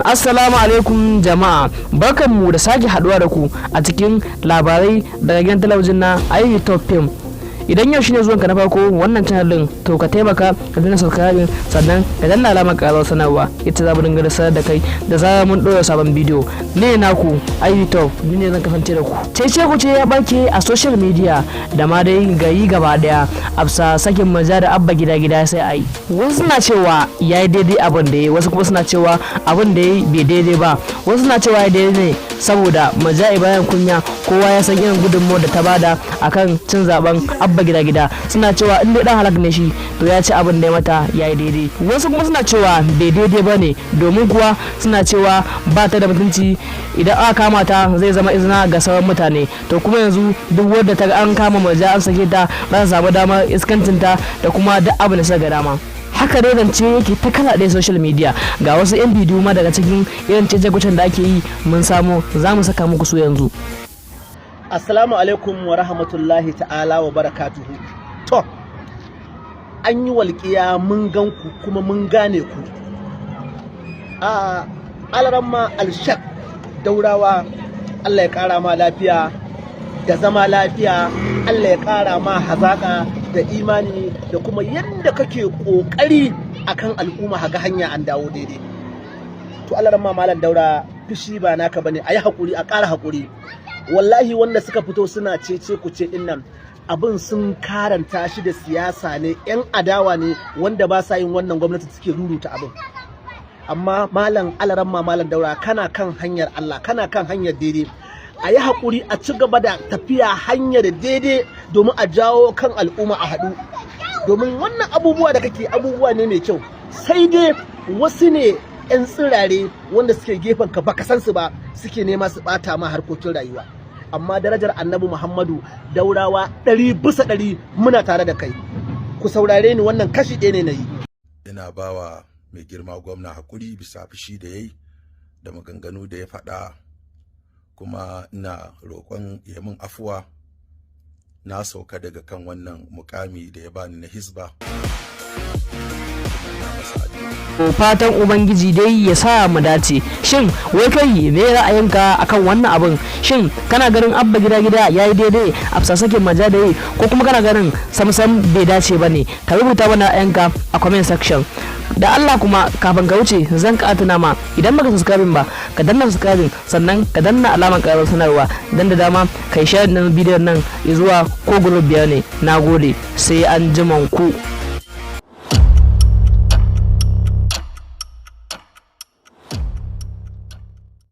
Assalamu alaikum jama'a, barkanmu da sake haduwa da ku a cikin labarai daga gidan talabijin na Ivy Top Film. Idan yau shine zuwanka na farko wannan channel din, to ka taimaka ka danna subscribe sannan ka danna alamar karar sanarwa, ita za mu dinga sanar da kai da zarar mun dora sabon bidiyo. Ne naku Ivy Top, ni ne zan kasance da ku. Cece ku ce ya barke a social media da ma dai gari gaba daya afsa sakin maza da abba gida sai ai. Wasu suna cewa yayi daidai abin da yayi, wasu kuma suna cewa abin da yayi bai daidai ba. Wasu suna cewa yayi daidai ne saboda maza bayan kunya kowa ya san irin gudunmawar da ta bada akan cin zaben abba gida suna cewa in dai dan halak ne shi to ya ci abin da ya mata yayi daidai. Wasu kuma suna cewa bai daidai bane domin kuwa suna cewa ba ta da mutunci, idan aka kama ta zai zama izina ga sauran mutane. To kuma yanzu duk wanda ta an kama maja an sake ta za ta samu damar iskancinta da kuma duk abin da suka ga dama. Haka dai zance yake ta kala ɗaya social media. Ga wasu 'yan bidiyo ma daga cikin irin cece-kucen da ake yi mun samu, za mu saka muku su yanzu. Assalamu alaikum wa rahmatullahi ta'ala wa barakatuhu. To, an yi walƙiya mun gan ku kuma mun gane ku. Alaramma Alshak Daurawa, Allah ya ƙara ma lafiya da zama lafiya, Allah ya ƙara ma hazaƙa da imani da kuma yadda kake ƙoƙari akan al'umma haga hanya an dawo daidai. To alaramma Malam Daura, fushi ba naka bane, a yi haƙuri, a ƙara haƙuri. Wallahi wanda suka fito suna cece ku ce din nan abin sun karanta shi da siyasa ne, yan adawa ne wanda ba sa yin wannan gwamnati suke ruruta abin. Amma Malam Alaramma Malam Daura, kana kan hanyar Allah, kana kan hanyar daidai. A yi haƙuri, a ci gaba da tafiya hanyar daidai domin a jawo kan al'umma a haɗu. Domin wannan abubuwa da kake abubuwa ne mai kyau, sai dai wasu ne 'yan tsirare wanda suke gefen ka baka san su ba suke nema su bata ma harkokin rayuwa. Amma darajar Annabi Muhammadu Daurawa 100% muna tare da kai. Ku saurare ni, wannan kashi ɗaya ne nayi. Ina bawa mai girma gwamna hakuri bisa fushi da yayi da maganganu da ya faɗa, kuma ina roƙon ya min afuwa. Na sauka daga kan wannan mukami da ya bani na Hisba. Fatan ubangiji dai ya sa mu dace. Shin wai kai me ra'ayinka akan wannan abin? Shin kana ganin abba gida yayi daidai a sasakin maja da yi, ko kuma kana ganin samsam bai dace bane? Ka rubuta mana ra'ayinka a comment section. Da Allah kuma kafin ka wuce zan ka tuna ma, idan baka subscribe ba ka danna subscribe sannan ka danna alamar karar sanarwa, dan da dama kai share din bidiyon nan zuwa ko group biyar ne. Nagode, sai an jiman ku.